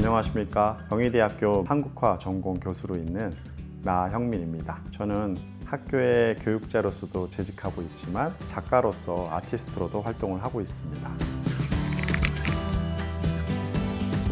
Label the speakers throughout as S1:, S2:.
S1: 안녕하십니까. 경희대학교 한국화 전공 교수로 있는 나형민입니다. 저는 학교의 교육자로서도 재직하고 있지만 작가로서 아티스트로도 활동을 하고 있습니다.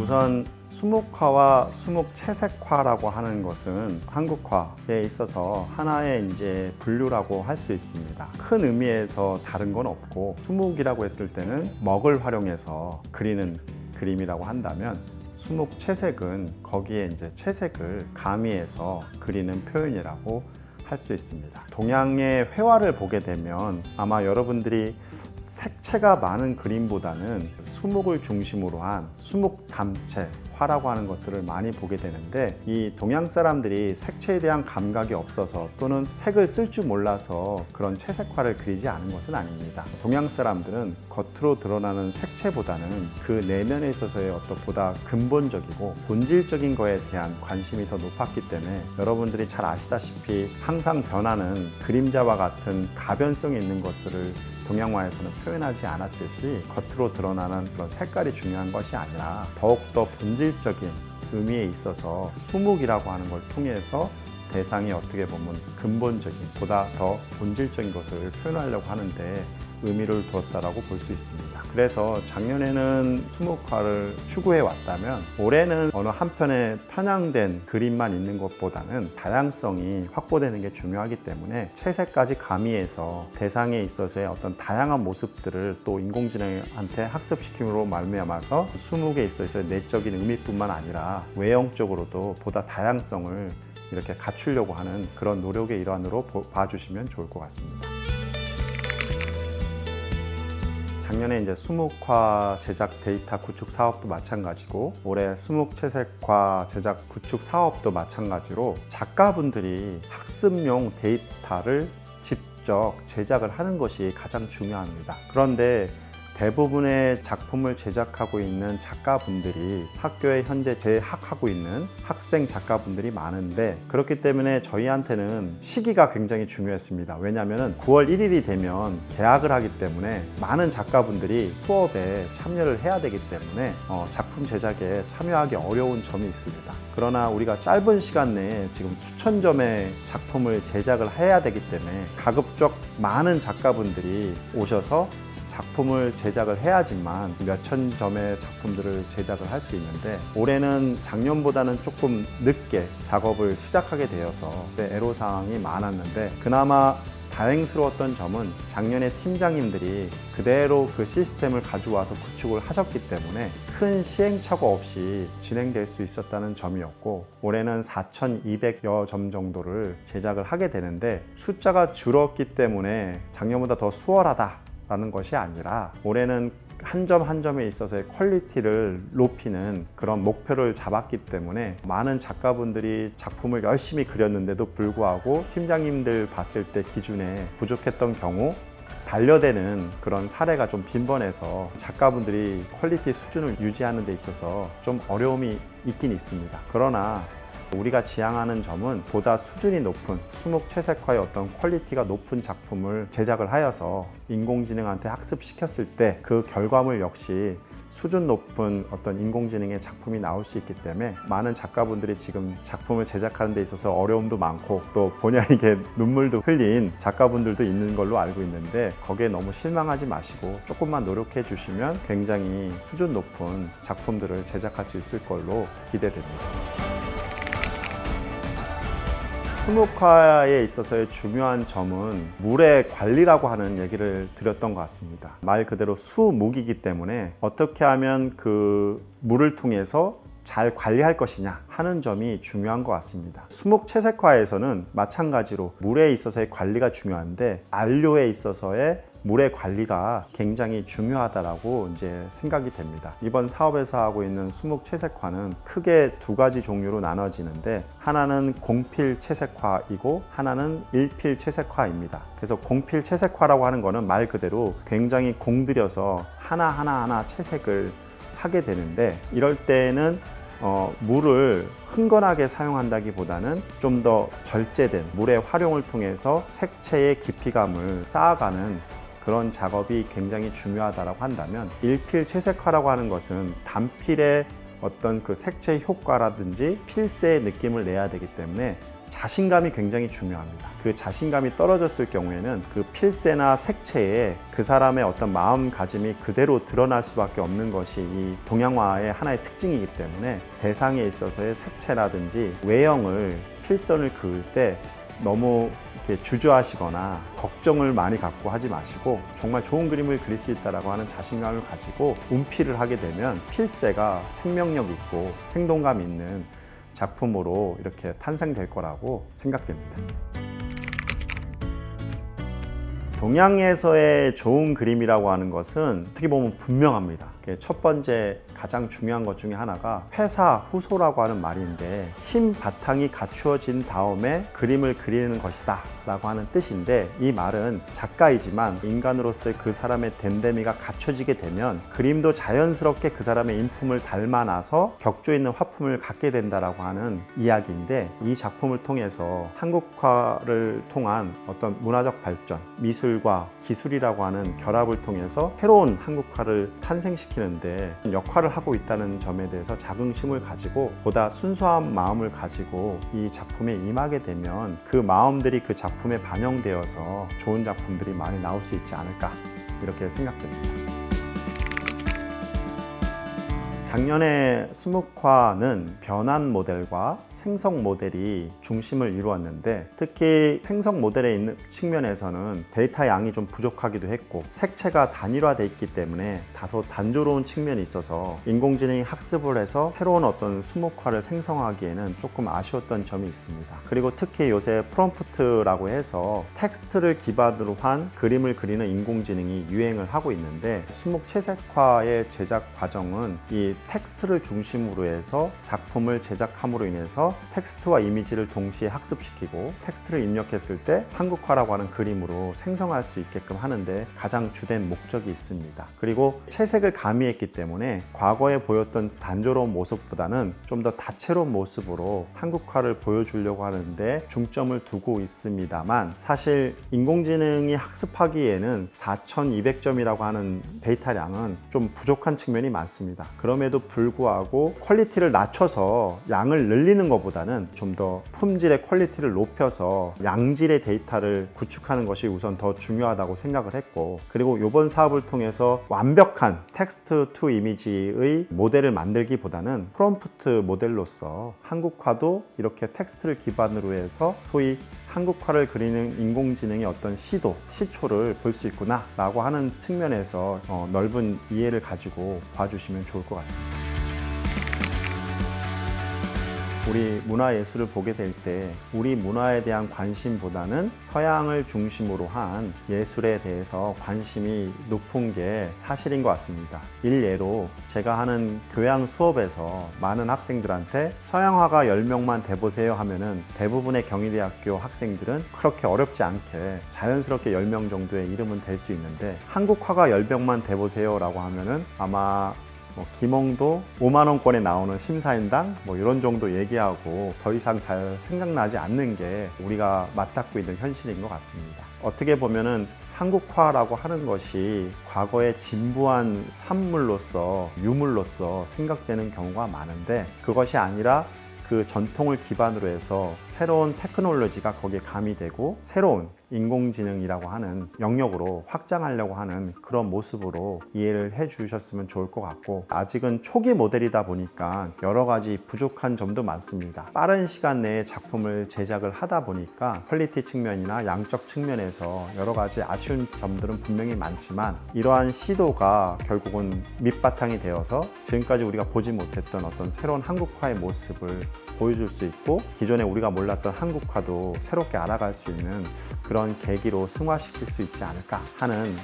S1: 우선 수묵화와 수묵채색화라고 하는 것은 한국화에 있어서 하나의 분류라고 할 수 있습니다. 큰 의미에서 다른 건 없고, 수묵이라고 했을 때는 먹을 활용해서 그리는 그림이라고 한다면, 수묵채색은 거기에 채색을 가미해서 그리는 표현이라고 할 수 있습니다. 동양의 회화를 보게 되면 아마 여러분들이 색채가 많은 그림보다는 수묵을 중심으로 한 수묵담채, 화라고 하는 것들을 많이 보게 되는데, 이 동양 사람들이 색채에 대한 감각이 없어서 또는 색을 쓸 줄 몰라서 그런 채색화를 그리지 않은 것은 아닙니다. 동양 사람들은 겉으로 드러나는 색채보다는 그 내면에 있어서의 어떤 보다 근본적이고 본질적인 거에 대한 관심이 더 높았기 때문에, 여러분들이 잘 아시다시피 항상 변하는 그림자와 같은 가변성이 있는 것들을 동양화에서는 표현하지 않았듯이, 겉으로 드러나는 그런 색깔이 중요한 것이 아니라 더욱더 본질적인 의미에 있어서 수묵이라고 하는 걸 통해서 대상이 어떻게 보면 근본적인, 보다 더 본질적인 것을 표현하려고 하는데 의미를 두었다라고 볼 수 있습니다. 그래서 작년에는 수묵화를 추구해 왔다면, 올해는 어느 한편에 편향된 그림만 있는 것보다는 다양성이 확보되는 게 중요하기 때문에 채색까지 가미해서 대상에 있어서의 어떤 다양한 모습들을 또 인공지능한테 학습시킴으로 말미암아서 수묵에 있어서의 내적인 의미뿐만 아니라 외형적으로도 보다 다양성을 이렇게 갖추려고 하는 그런 노력의 일환으로 봐주시면 좋을 것 같습니다. 작년에 수묵화 제작 데이터 구축 사업도 마찬가지고, 올해 수묵채색화 제작 구축 사업도 마찬가지로 작가분들이 학습용 데이터를 직접 제작을 하는 것이 가장 중요합니다. 그런데 대부분의 작품을 제작하고 있는 작가분들이 학교에 현재 재학하고 있는 학생 작가분들이 많은데, 그렇기 때문에 저희한테는 시기가 굉장히 중요했습니다. 왜냐하면 9월 1일이 되면 개학을 하기 때문에 많은 작가분들이 수업에 참여를 해야 되기 때문에 작품 제작에 참여하기 어려운 점이 있습니다. 그러나 우리가 짧은 시간 내에 지금 수천 점의 작품을 제작을 해야 되기 때문에 가급적 많은 작가분들이 오셔서 작품을 제작을 해야지만 몇천 점의 작품들을 제작을 할 수 있는데, 올해는 작년보다는 조금 늦게 작업을 시작하게 되어서 애로사항이 많았는데, 그나마 다행스러웠던 점은 작년에 팀장님들이 그대로 그 시스템을 가져와서 구축을 하셨기 때문에 큰 시행착오 없이 진행될 수 있었다는 점이었고, 올해는 4,200여 점 정도를 제작을 하게 되는데, 숫자가 줄었기 때문에 작년보다 더 수월하다 라는 것이 아니라, 올해는 한 점 한 점에 있어서의 퀄리티를 높이는 그런 목표를 잡았기 때문에 많은 작가분들이 작품을 열심히 그렸는데도 불구하고 팀장님들 봤을 때 기준에 부족했던 경우 반려되는 그런 사례가 좀 빈번해서 작가분들이 퀄리티 수준을 유지하는 데 있어서 좀 어려움이 있긴 있습니다. 그러나 우리가 지향하는 점은 보다 수준이 높은 수묵채색화의 어떤 퀄리티가 높은 작품을 제작을 하여서 인공지능한테 학습시켰을 때 그 결과물 역시 수준 높은 어떤 인공지능의 작품이 나올 수 있기 때문에, 많은 작가분들이 지금 작품을 제작하는 데 있어서 어려움도 많고 또 본의 아니게 눈물도 흘린 작가분들도 있는 걸로 알고 있는데, 거기에 너무 실망하지 마시고 조금만 노력해 주시면 굉장히 수준 높은 작품들을 제작할 수 있을 걸로 기대됩니다. 수묵화에 있어서의 중요한 점은 물의 관리라고 하는 얘기를 드렸던 것 같습니다. 말 그대로 수묵이기 때문에 어떻게 하면 그 물을 통해서 잘 관리할 것이냐 하는 점이 중요한 것 같습니다. 수묵채색화에서는 마찬가지로 물에 있어서의 관리가 중요한데, 안료에 있어서의 물의 관리가 굉장히 중요하다라고 생각이 됩니다. 이번 사업에서 하고 있는 수묵채색화는 크게 두 가지 종류로 나눠지는데, 하나는 공필채색화이고 하나는 일필채색화입니다. 그래서 공필채색화라고 하는 거는 말 그대로 굉장히 공들여서 하나하나 채색을 하게 되는데, 이럴 때는 물을 흥건하게 사용한다기보다는 좀 더 절제된 물의 활용을 통해서 색채의 깊이감을 쌓아가는 그런 작업이 굉장히 중요하다고 한다면, 일필 채색화라고 하는 것은 단필의 어떤 그 색채 효과라든지 필새의 느낌을 내야 되기 때문에 자신감이 굉장히 중요합니다. 그 자신감이 떨어졌을 경우에는 그 필새나 색채에 그 사람의 어떤 마음가짐이 그대로 드러날 수밖에 없는 것이 이 동양화의 하나의 특징이기 때문에 대상에 있어서의 색채라든지 외형을 필선을 그을 때 너무 이렇게 주저하시거나 걱정을 많이 갖고 하지 마시고 정말 좋은 그림을 그릴 수 있다라고 하는 자신감을 가지고 운필을 하게 되면 필새가 생명력 있고 생동감 있는 작품으로 이렇게 탄생될 거라고 생각됩니다. 동양에서의 좋은 그림이라고 하는 것은 어떻게 보면 분명합니다. 첫 번째 가장 중요한 것 중에 하나가 회사 후소라고 하는 말인데 흰 바탕이 갖추어진 다음에 그림을 그리는 것이다 라고 하는 뜻인데, 이 말은 작가이지만 인간으로서의 그 사람의 됨됨이가 갖춰지게 되면 그림도 자연스럽게 그 사람의 인품을 닮아나서 격조 있는 화품을 갖게 된다라고 하는 이야기인데, 이 작품을 통해서 한국화를 통한 어떤 문화적 발전, 미술과 기술이라고 하는 결합을 통해서 새로운 한국화를 탄생시키는데 역할을 하고 있다는 점에 대해서 자긍심을 가지고 보다 순수한 마음을 가지고 이 작품에 임하게 되면 그 마음들이 그 작품에 반영되어서 좋은 작품들이 많이 나올 수 있지 않을까, 이렇게 생각됩니다. 작년에 수묵화는 변환 모델과 생성 모델이 중심을 이루었는데, 특히 생성 모델에 있는 측면에서는 데이터 양이 좀 부족하기도 했고 색채가 단일화되어 있기 때문에 다소 단조로운 측면이 있어서 인공지능이 학습을 해서 새로운 어떤 수묵화를 생성하기에는 조금 아쉬웠던 점이 있습니다. 그리고 특히 요새 프롬프트라고 해서 텍스트를 기반으로 한 그림을 그리는 인공지능이 유행을 하고 있는데, 수묵 채색화의 제작 과정은 이 텍스트를 중심으로 해서 작품을 제작함으로 인해서 텍스트와 이미지를 동시에 학습시키고 텍스트를 입력했을 때 한국화라고 하는 그림으로 생성할 수 있게끔 하는데 가장 주된 목적이 있습니다. 그리고 채색을 가미했기 때문에 과거에 보였던 단조로운 모습보다는 좀 더 다채로운 모습으로 한국화를 보여주려고 하는데 중점을 두고 있습니다만, 사실 인공지능이 학습하기에는 4200점이라고 하는 데이터량은 좀 부족한 측면이 많습니다. 그럼에도 불구하고 퀄리티를 낮춰서 양을 늘리는 것보다는 좀 더 품질의 퀄리티를 높여서 양질의 데이터를 구축하는 것이 우선 더 중요하다고 생각을 했고, 그리고 이번 사업을 통해서 완벽한 텍스트 투 이미지의 모델을 만들기보다는 프롬프트 모델로서 한국화도 이렇게 텍스트를 기반으로 해서 소위 한국화를 그리는 인공지능의 어떤 시초를 볼 수 있구나 라고 하는 측면에서 넓은 이해를 가지고 봐주시면 좋을 것 같습니다. 우리 문화예술을 보게 될 때 우리 문화에 대한 관심보다는 서양을 중심으로 한 예술에 대해서 관심이 높은 게 사실인 것 같습니다. 일례로 제가 하는 교양 수업에서 많은 학생들한테 서양화가 10명만 돼보세요 하면은 대부분의 경희대학교 학생들은 그렇게 어렵지 않게 자연스럽게 10명 정도의 이름은 될 수 있는데, 한국화가 10명만 돼보세요 라고 하면은 아마 김홍도 5만 원권에 나오는 심사인당 이런 정도 얘기하고 더 이상 잘 생각나지 않는 게 우리가 맞닿고 있는 현실인 것 같습니다. 어떻게 보면은 한국화라고 하는 것이 과거의 진부한 산물로서 유물로서 생각되는 경우가 많은데, 그것이 아니라 그 전통을 기반으로 해서 새로운 테크놀로지가 거기에 가미되고 새로운 인공지능이라고 하는 영역으로 확장하려고 하는 그런 모습으로 이해를 해 주셨으면 좋을 것 같고, 아직은 초기 모델이다 보니까 여러 가지 부족한 점도 많습니다. 빠른 시간 내에 작품을 제작을 하다 보니까 퀄리티 측면이나 양적 측면에서 여러 가지 아쉬운 점들은 분명히 많지만, 이러한 시도가 결국은 밑바탕이 되어서 지금까지 우리가 보지 못했던 어떤 새로운 한국화의 모습을 보여줄 수 있고, 기존에 우리가 몰랐던 한국화도 새롭게 알아갈 수 있는 그런 계기로 승화시킬 수 있지 않을까 하는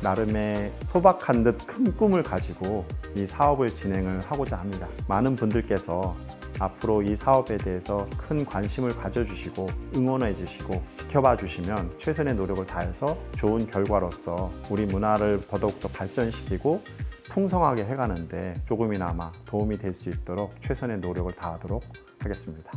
S1: 나름의 소박한 듯 큰 꿈을 가지고 이 사업을 진행을 하고자 합니다. 많은 분들께서 앞으로 이 사업에 대해서 큰 관심을 가져주시고 응원해 주시고 지켜봐 주시면 최선의 노력을 다해서 좋은 결과로서 우리 문화를 더더욱 더 발전시키고 풍성하게 해가는데 조금이나마 도움이 될 수 있도록 최선의 노력을 다하도록 하겠습니다.